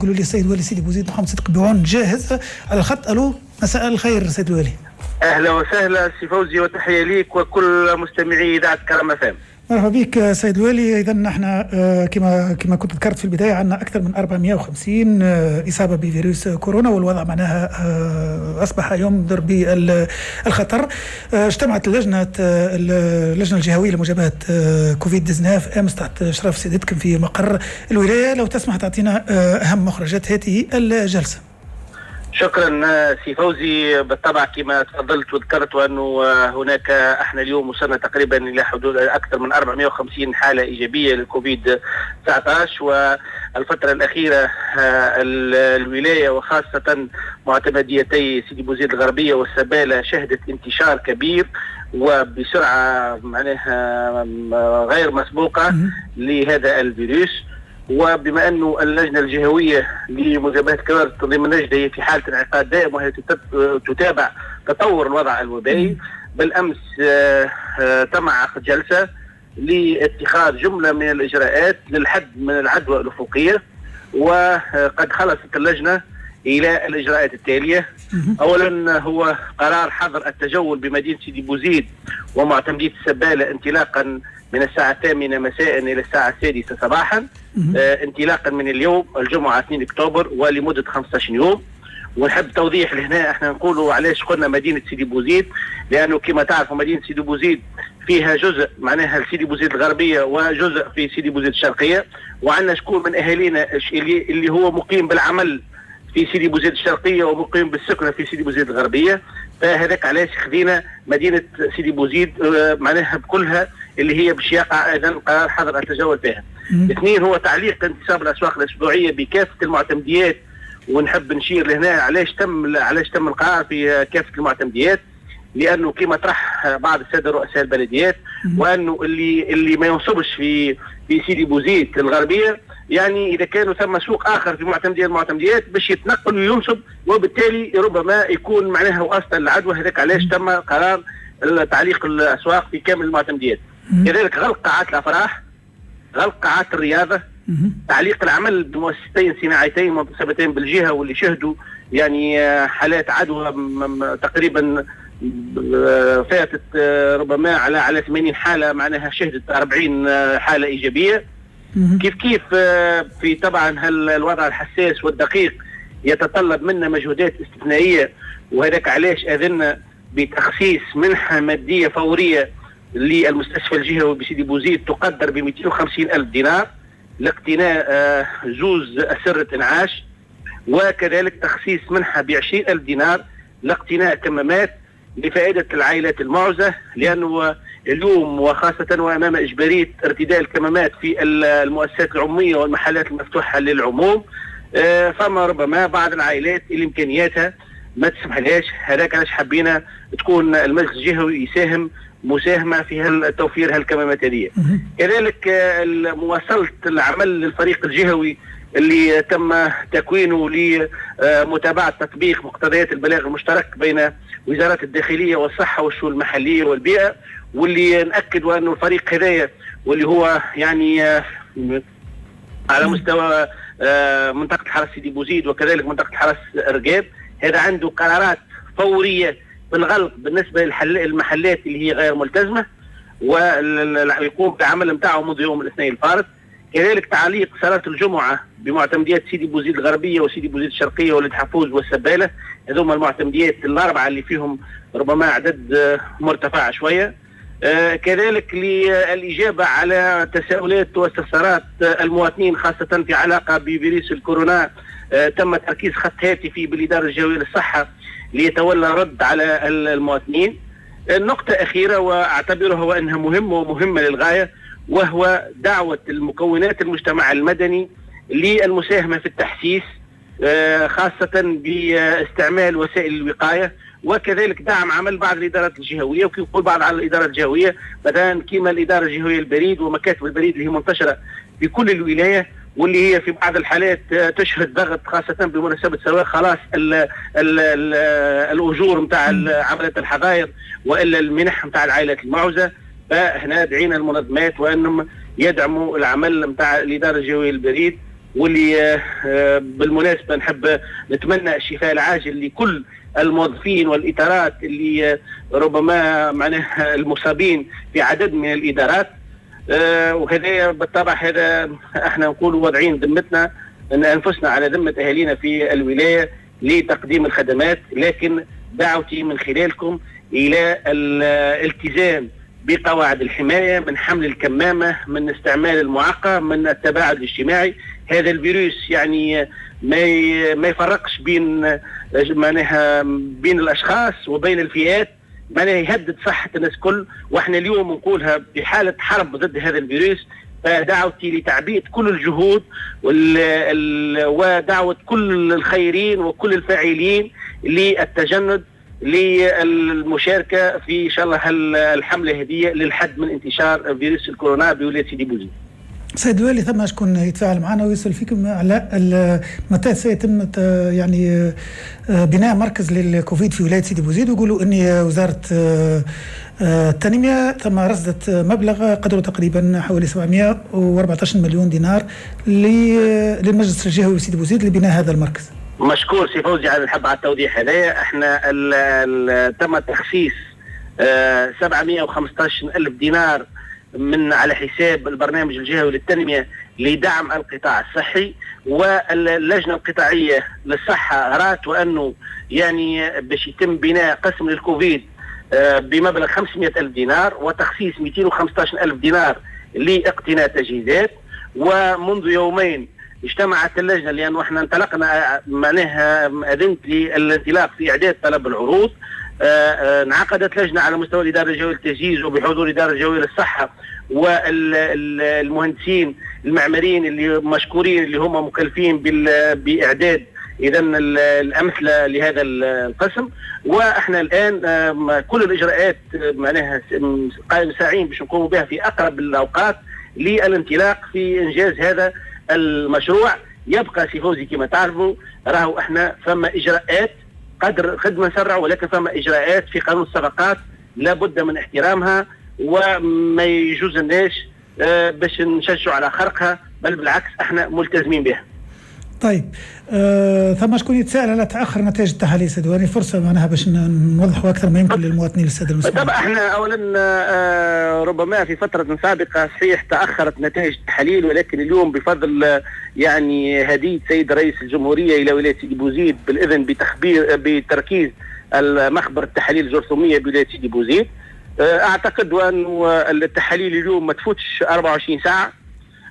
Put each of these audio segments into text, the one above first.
قولوا لي السيد والي سيدي بوزيد محمد صدق بيعون جاهز على الخط. الو، مساء الخير سيد الوالي. اهلا وسهلا سي فوزي، وتحيه ليك وكل مستمعي اذاعه كرم FM. مرحبا بك سيد الوالي. اذا نحن كما كنت ذكرت في البدايه عندنا اكثر من 450 اصابه بفيروس كورونا، والوضع معناها اصبح ينذر بالخطر. اجتمعت اللجنه الجهويه لمجابهه كوفيد 19 امس تحت اشراف سيادتكم في مقر الولايه. لو تسمح تعطينا اهم مخرجات هذه الجلسه. شكرا سي فوزي. بالطبع كما تفضلت وذكرت انه هناك احنا اليوم وصلنا تقريبا الى حدود اكثر من 450 حاله ايجابيه للكوفيد 19. والفتره الاخيره الولايه وخاصه معتمديتي سيدي بوزيد الغربيه والسباله شهدت انتشار كبير وبسرعه معناها غير مسبوقه لهذا الفيروس. وبما أنه اللجنة الجهوية لمجابهة كبار التنظيم النجدة هي في حالة انعقاد دائم، وهي تتابع تطور الوضع الوبائي. بالأمس تم عقد جلسة لاتخاذ جملة من الإجراءات للحد من العدوى الأفقية، وقد خلصت اللجنة إلى الإجراءات التالية. أولا هو قرار حظر التجول بمدينة سيدي بوزيد ومعتمدية السبالة انطلاقا من الساعة 8 مساء إلى الساعة 6 صباحا، انطلاقا من اليوم الجمعة 2 أكتوبر ولمدة 15 يوم. ونحب توضيح لهنا احنا نقولوا علاش قلنا مدينة سيدي بوزيد، لأنه كما تعرفوا مدينة سيدي بوزيد فيها جزء معناها سيدي بوزيد الغربية وجزء في سيدي بوزيد الشرقية، وعندنا شكون من أهالينا اللي هو مقيم بالعمل في سيدي بوزيد الشرقية ومقيم بالسكنة في سيدي بوزيد الغربية. فهذاك علاش خذينا مدينة سيدي بوزيد معناها بكلها اللي هي باش يقع اذا قرار حظر التجول فيها. اثنين هو تعليق انتصاب الاسواق الاسبوعيه بكافه المعتمديات، ونحب نشير لهنا علاش تم القرار في كافه المعتمديات، لانه كما طرح بعض الساده رؤساء البلديات وانه اللي ما ينصبش في سيدي بوزيد الغربيه، يعني اذا كانوا ثم سوق اخر في المعتمديات باش يتنقل وينصب، وبالتالي ربما يكون معناها واسطه العدوى. هذاك علاش تم قرار تعليق الاسواق في كامل المعتمديات. كذلك غلق قاعات الافراح، غلق قاعات الرياضه، تعليق العمل بمؤسستين صناعيتين منتسبتين بالجهه واللي شهدوا يعني حالات عدوى تقريبا فاتت ربما على 80 حاله، معناها شهدت 40 حاله ايجابيه. كيف في طبعا الوضع الحساس والدقيق يتطلب منا مجهودات استثنائيه، وهذاك علاش اذنا بتخصيص منحه ماديه فوريه للمستشفى الجهوي بسيدي بوزيد تقدر ب 250,000 دينار لاقتناء زوز أسرة إنعاش، وكذلك تخصيص منحة ب20,000 دينار لاقتناء كمامات لفائدة العائلات المعوزة، لأنه اليوم وخاصة وأمام إجبارية ارتداء الكمامات في المؤسسات العمومية والمحلات المفتوحة للعموم، فما ربما بعض العائلات اللي إمكانياتها ما تسمح لهاش. هذاك علاش حبينا تكون المجلس الجهوي يساهم مساهمة في توفير هالكمامات هذه. كذلك مواصلة العمل للفريق الجهوي اللي تم تكوينه لمتابعة تطبيق مقتضيات البلاغ المشترك بين وزارات الداخلية والصحة والشؤون المحلية والبيئة، واللي نأكد أنه الفريق هذايا واللي هو يعني على مستوى منطقة الحرس سيدي بوزيد وكذلك منطقة الحرس رقاب، هذا عنده قرارات فورية بالغلق بالنسبة للمحلات اللي هي غير ملتزمة، ويقوم بعمل نتاعه منذ يوم الاثنين الفارط. كذلك تعليق صلاة الجمعة بمعتمديات سيدي بوزيد الغربية وسيدي بوزيد الشرقية ولد حفوز والسبالة، هذوما المعتمديات الأربعة اللي فيهم ربما عدد مرتفع شوية. كذلك للإجابة على تساؤلات واستفسارات المواطنين خاصة في علاقة بفيروس الكورونا، تم تركيز خط هاتفي بالإدارة الجهوية للصحة ليتولى رد على المواطنين. النقطة أخيرة وأعتبرها وأنها مهمة ومهمة للغاية، وهو دعوة المكونات المجتمع المدني للمساهمة في التحسيس، خاصة باستعمال وسائل الوقاية، وكذلك دعم عمل بعض الإدارات الجهوية. وكيف يقول بعض على الإدارات الجهوية مثلا كما الإدارة الجهوية البريد ومكاتب البريد اللي هي منتشرة في كل الولاية، واللي هي في بعض الحالات تشهد ضغط خاصة بمناسبة سواء خلاص الأجور متاع عملية الحظائر وإلا المنح متاع العائلات المعوزة. فهنا دعينا المنظمات وأنهم يدعموا العمل متاع الإدارة الجهوية البريد واللي بالمناسبة نحب نتمنى الشفاء العاجل لكل الموظفين والإدارات اللي ربما معناها المصابين في عدد من الإدارات. وهذا بالطبع هذا احنا نقول واضعين ذمتنا ان انفسنا على ذمة اهالينا في الولاية لتقديم الخدمات، لكن دعوتي من خلالكم الى الالتزام بقواعد الحماية، من حمل الكمامة، من استعمال المعقم، من التباعد الاجتماعي. هذا الفيروس يعني ما يفرقش بين معناها بين الاشخاص وبين الفئات، معناها يهدد صحة الناس كل، واحنا اليوم نقولها بحالة حرب ضد هذا الفيروس. فدعوتي لتعبئة كل الجهود ودعوة كل الخيرين وكل الفاعلين للتجند للمشاركة في إن شاء الله الحملة هذه للحد من انتشار فيروس الكورونا بولاية سيدي بوزيد. سيد والي، ثم شكون يتفاعل معنا ويسأل فيكم على متى سيتم يعني بناء مركز للكوفيد في ولاية سيدي بوزيد، ويقولوا أن وزارة التنمية تم رصدت مبلغ قدره تقريبا حوالي 714 مليون دينار للمجلس الجهوي لسيدي بوزيد لبناء هذا المركز. مشكور سي فوزي على الحب على التوضيح هذايا. احنا تم تخصيص 715 ألف دينار من على حساب البرنامج الجهوي للتنمية لدعم القطاع الصحي، واللجنة القطاعية للصحة رأت وأنه يعني باش يتم بناء قسم للكوفيد بمبلغ 500 ألف دينار وتخصيص 215 ألف دينار لاقتناء تجهيزات. ومنذ يومين اجتمعت اللجنة، لأنه احنا انطلقنا معناها أذنت للانطلاق في إعداد طلب العروض. انعقدت لجنة على مستوى الإدارة الجوية للتجهيز وبحضور الإدارة الجوية للصحة والمهندسين المعماريين اللي مشكورين اللي هم مكلفين بإعداد إذن الأمثلة لهذا القسم. وإحنا الآن كل الإجراءات معناها ساعين باش نقوموا بها في أقرب الأوقات للانطلاق في إنجاز هذا المشروع. يبقى سي فوزي كما تعرفوا راهو إحنا فما إجراءات قد ما نسرع، ولكن فما إجراءات في قانون الصفقات لابد من احترامها وما يجوز الناس باش نشجعوا على خرقها، بل بالعكس احنا ملتزمين بها. طيب ثم شكون يتساءل على تاخر نتائج التحاليل سيد والي؟ فرصه معناها باش نوضحوا اكثر ما يمكن للمواطنين الساده المسلمين. طبعا احنا اولا ربما في فتره سابقه صحيح تاخرت نتائج التحاليل، ولكن اليوم بفضل يعني هديه سيد رئيس الجمهوريه الى ولايه سيدي بوزيد بالاذن بتركيز المخبر التحاليل الجرثوميه بولايه سيدي بوزيد، اعتقد انه التحاليل اليوم ما تفوتش 24 ساعه،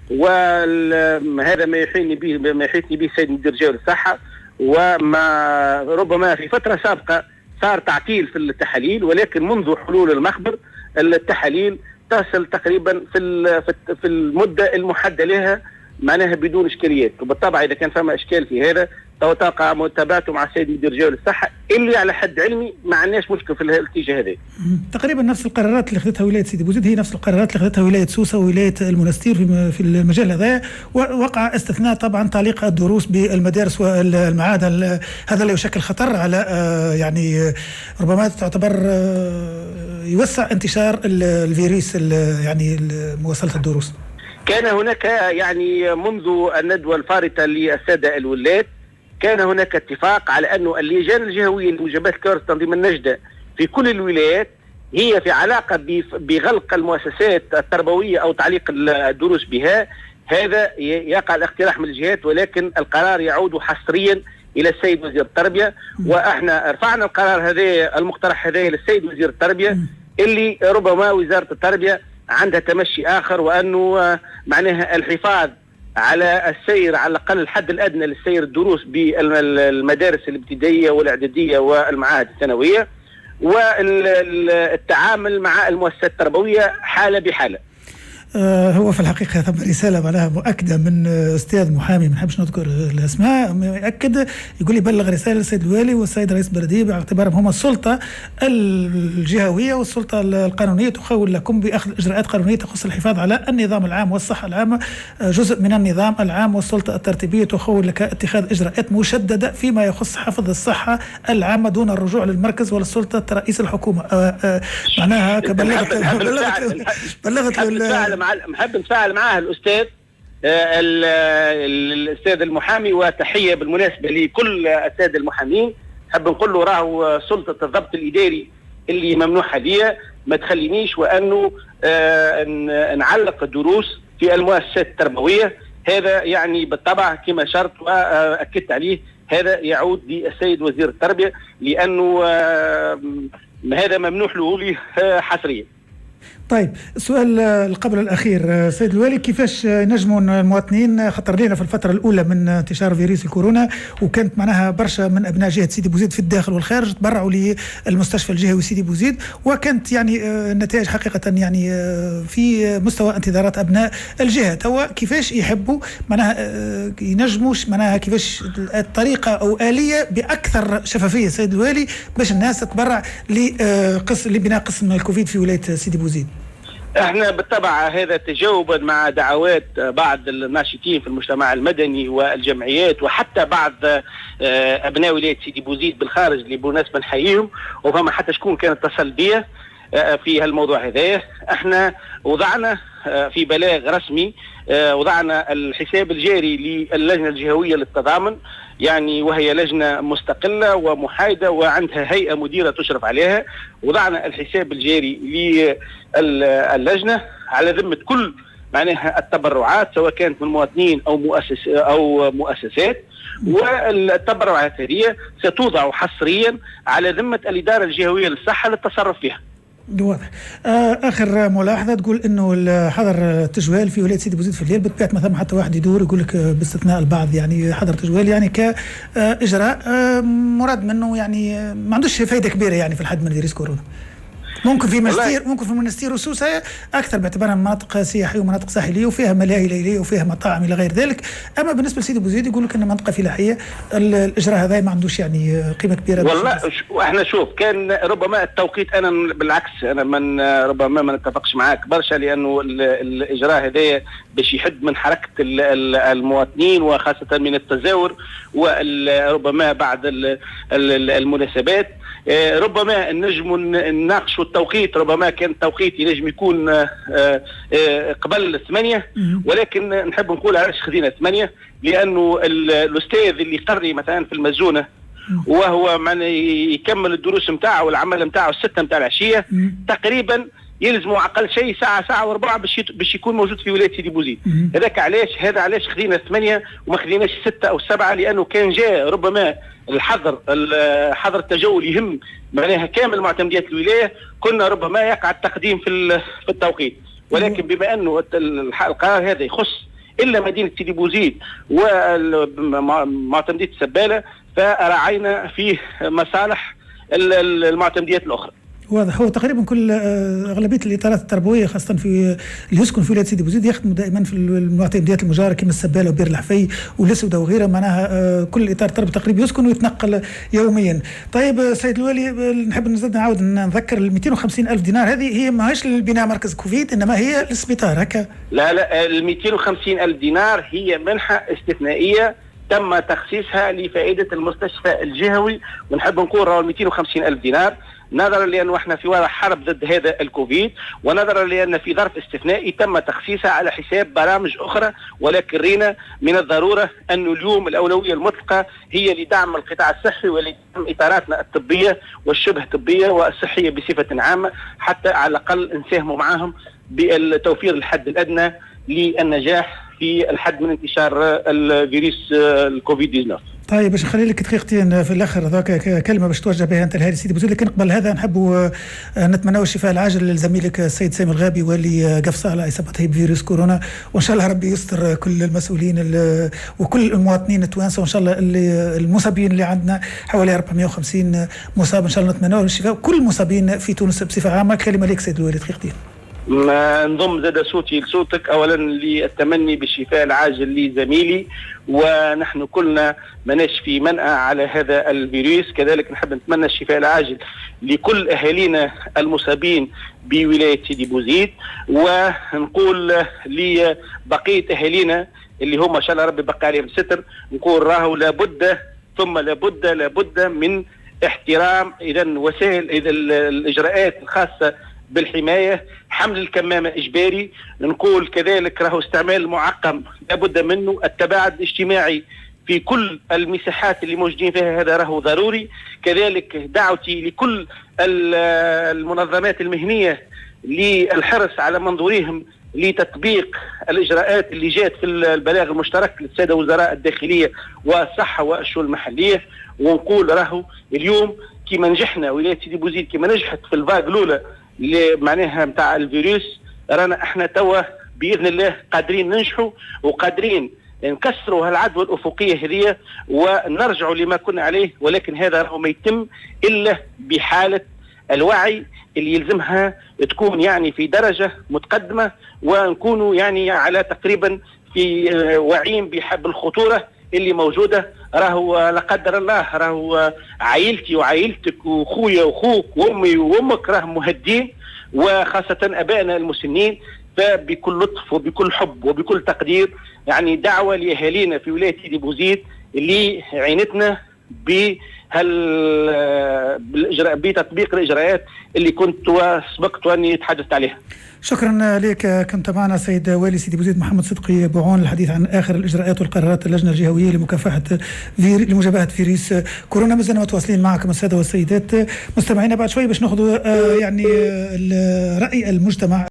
وهذا ما يحيطني به السيد مدير الجهوي للصحه. وما ربما في فتره سابقه صار تعطيل في التحاليل، ولكن منذ حلول المخبر التحاليل تصل تقريبا في المده المحدده لها معناها بدون اشكاليات. وبالطبع اذا كان فما اشكال في هذا توقع متابعته مع السيد مدير الجهوي للصحه، اللي على حد علمي ما عندناش مشكل في الاتجاه هذا. تقريبا نفس القرارات اللي اخذتها ولايه سيدي بوزيد هي نفس القرارات اللي اخذتها ولايه سوسه وولايه المنستير في المجال هذا. ووقع استثناء طبعا تعليق الدروس بالمدارس والمعاهد، هذا لا يشكل خطر على يعني ربما تعتبر يوسع انتشار الفيروس يعني مواصله الدروس. كان هناك يعني منذ الندوه الفارطه للساده الولاة كان هناك اتفاق على أنه اللجان الجهوية لموجبات كارثة تنظيم النجدة في كل الولايات هي في علاقة بغلق المؤسسات التربوية أو تعليق الدروس بها. هذا يقع الاقتراح من الجهات، ولكن القرار يعود حصريا إلى السيد وزير التربية. وإحنا رفعنا القرار هذا المقترح هذا للسيد وزير التربية، اللي ربما وزارة التربية عندها تمشي آخر، وأنه معناها الحفاظ على السير على الأقل الحد الأدنى للسير الدروس بالمدارس الابتدائية والإعدادية والمعاهد الثانوية، والتعامل مع المؤسسات التربوية حالة بحالة. هو في الحقيقة ثم رسالة معناها مؤكدة من أستاذ محامي ما نحبش نذكر الأسماء، مؤكد يقول لي بلغ رسالة للسيد الوالي والسيد رئيس البلدية باعتبارهم هم السلطة الجهوية والسلطة القانونية تخول لكم بأخذ إجراءات قانونية تخص الحفاظ على النظام العام والصحة العامة، جزء من النظام العام والسلطة الترتيبية تخول لك اتخاذ إجراءات مشددة فيما يخص حفظ الصحة العامة دون الرجوع للمركز وللسلطة رئيس الحكومة. معناها بلغت محب نتفاعل معاه الأستاذ الأستاذ المحامي، وتحية بالمناسبة لكل السادة المحامين. حب نقول له راهو سلطة الضبط الإداري اللي ممنوحة لي ما تخلينيش وأنه نعلق الدروس في المؤسسات التربوية. هذا يعني بالطبع كما شرط وأكدت عليه، هذا يعود للسيد وزير التربية، لأنه هذا ممنوح له لي حصريا. طيب، السؤال قبل الأخير سيد الوالي، كيفاش نجموا المواطنين، خطر لنا في الفترة الأولى من انتشار فيروس الكورونا وكانت معناها برشا من أبناء جهة سيدي بوزيد في الداخل والخارج تبرعوا للمستشفى الجهوي سيدي بوزيد، وكانت يعني النتائج حقيقة يعني في مستوى انتظارات أبناء الجهة. توا كيفاش يحبوا معناها ينجموش معناها كيفاش الطريقة أو آلية بأكثر شفافية سيد الوالي باش الناس تتبرع لبناء قسم الكوفيد في ولاية سيدي بوزيد؟ احنا بالطبع هذا تجاوبا مع دعوات بعض الناشطين في المجتمع المدني والجمعيات وحتى بعض ابناء ولايه سيدي بوزيد بالخارج اللي بالمناسبه نحييهم، وفما حتى شكون كان اتصل بيا في هالموضوع هذايا. احنا وضعنا في بلاغ رسمي، وضعنا الحساب الجاري للجنه الجهويه للتضامن، يعني وهي لجنه مستقله ومحايده وعندها هيئه مديره تشرف عليها. وضعنا الحساب الجاري للجنه على ذمه كل معناها التبرعات، سواء كانت من مواطنين او مؤسسات، والتبرعات هذه ستوضع حصريا على ذمه الاداره الجهويه للصحه للتصرف فيها. واضح. اخر ملاحظه تقول انه حظر تجوال في ولايه سيدي بوزيد في الليل بطبيعه ما ثم حتى واحد يدور يقول لك باستثناء البعض، يعني حظر تجوال يعني كاجراء مراد منه يعني ما عندوش فائده كبيره يعني في الحد من فيروس كورونا. ممكن في منستير وسوسة اكثر باعتبارها مناطق سياحيه ومناطق ساحليه وفيها ملاهي ليليه وفيها مطاعم الى غير ذلك. اما بالنسبه لسيدي بوزيد يقول لك ان منطقه فلاحيه الاجراء هذا ما عندوش يعني قيمه كبيره. والله احنا شوف كان ربما التوقيت، انا بالعكس انا من ربما ما نتفقش معاك برشا، لانه الاجراء هذا باش يحد من حركه المواطنين وخاصه من التزاور وربما بعد المناسبات. ربما نجم نناقشوا التوقيت، ربما كان التوقيت ينجم يكون قبل 8، ولكن نحب نقول علاش خذينا 8، لانه الاستاذ اللي قري مثلا في المزونه وهو من يكمل الدروس نتاعه والعمل نتاعه 6 نتاع العشيه تقريبا يلزموا اقل شيء ساعه وربع باش يكون موجود في ولايه سيدي بوزيد. هذاك علاش خذينا 8 وما خذيناش 6 أو 7، لانه كان جاء ربما حظر التجول يهم معناها كامل معتمديات الولايه، كنا ربما يقع التقديم في التوقيت. ولكن بما انه القرار هذا يخص الا مدينه سيدي بوزيد ومعتمديه السباله، فراعينا فيه مصالح المعتمديات الاخرى. واضح. هو تقريبا كل اغلبيه الاطارات التربويه خاصه في اللي يسكن في ولايه سيدي بوزيد يخدموا دائما في المعتمديات المجاوره كما السباله وبير الحفي والاسوده وغيرها، معناها كل الاطار التربوي تقريبا يسكن ويتنقل يوميا. طيب سيد الوالي، نحب نعاود نذكر ال 250,000 دينار هذه هي ماهيش للبناء مركز كوفيد، انما هي للسبيطار هكا؟ لا ال 250,000 دينار هي منحه استثنائيه تم تخصيصها لفائده المستشفى الجهوي. ونحب نقول ال 250,000 دينار نظرا لأنه احنا في وضع حرب ضد هذا الكوفيد، ونظرا لأن في ظرف استثنائي تم تخصيصها على حساب برامج أخرى، ولكن رينا من الضرورة أن اليوم الأولوية المطلقة هي لدعم القطاع الصحي ولدعم إطاراتنا الطبية والشبه طبية والصحية بصفة عامة، حتى على الأقل نساهموا معهم بالتوفير الحد الأدنى للنجاح في الحد من انتشار الفيروس الكوفيد 19. طيب باش نخلي لك دقيقتين في الاخر هذاك كلمه باش توجه بها انت لهذه سيدي بوزيد، لكن قبل هذا نحبوا نتمنوا الشفاء العاجل لزميلك السيد سامي الغابي واللي قفص على اصابته بفيروس كورونا، وان شاء الله ربي يستر كل المسؤولين وكل المواطنين التوانسه، وان شاء الله المصابين اللي عندنا حوالي 450 مصاب ان شاء الله نتمنوا الشفاء وكل المصابين في تونس بصفه عامه. كلمه لك سيد الوالي دقيقتين. ما نضم زاد صوتي لصوتك، اولا للتمني بالشفاء العاجل لزميلي، ونحن كلنا مناش في منأى على هذا الفيروس. كذلك نحب نتمنى الشفاء العاجل لكل اهالينا المصابين بولايه سيدي بوزيد، ونقول لبقيه اهالينا اللي هم ان شاء الله ربي بقى عليهم الستر، نقول راهو لابد ثم لابد من احترام اذا وسائل الاجراءات الخاصه بالحماية، حمل الكمامة إجباري. نقول كذلك راهو استعمال المعقم لابد منه، التباعد الاجتماعي في كل المساحات اللي موجودين فيها هذا راهو ضروري. كذلك دعوتي لكل المنظمات المهنية للحرص على منظورهم لتطبيق الإجراءات اللي جات في البلاغ المشترك للسادة وزراء الداخلية والصحة والشؤون المحلية. ونقول راهو اليوم كما نجحنا ولاية سيدي بوزيد كما نجحت في الفاغ الأولى اللي معناها نتاع الفيروس، رانا احنا توا بإذن الله قادرين ننجحوا وقادرين نكسروا هالعدوى الأفقية هذه ونرجعوا لما كنا عليه. ولكن هذا راهو ما يتم إلا بحالة الوعي اللي يلزمها تكون يعني في درجة متقدمة، ونكونوا يعني على تقريبا في وعيين بالخطورة اللي موجودة. راهو لا قدر الله راهو عائلتي وعائلتك وخويا وخوك وامي وامك راهم مهدين، وخاصة ابائنا المسنين. فبكل لطف وبكل حب وبكل تقدير يعني دعوة لأهالينا في ولاية سيدي بوزيد اللي عينتنا بتطبيق الإجراءات اللي كنت وسبقت وأني تحدثت عليها. شكرا لك. كنت معنا سيد والي سيدي بوزيد محمد صدقي بوعون للحديث عن آخر الإجراءات والقرارات اللجنة الجهوية لمجابهة فيروس كورونا. مازلنا متواصلين معكم السادة والسيدات مستمعينا. بعد شوي باش ناخذ يعني رأي المجتمع.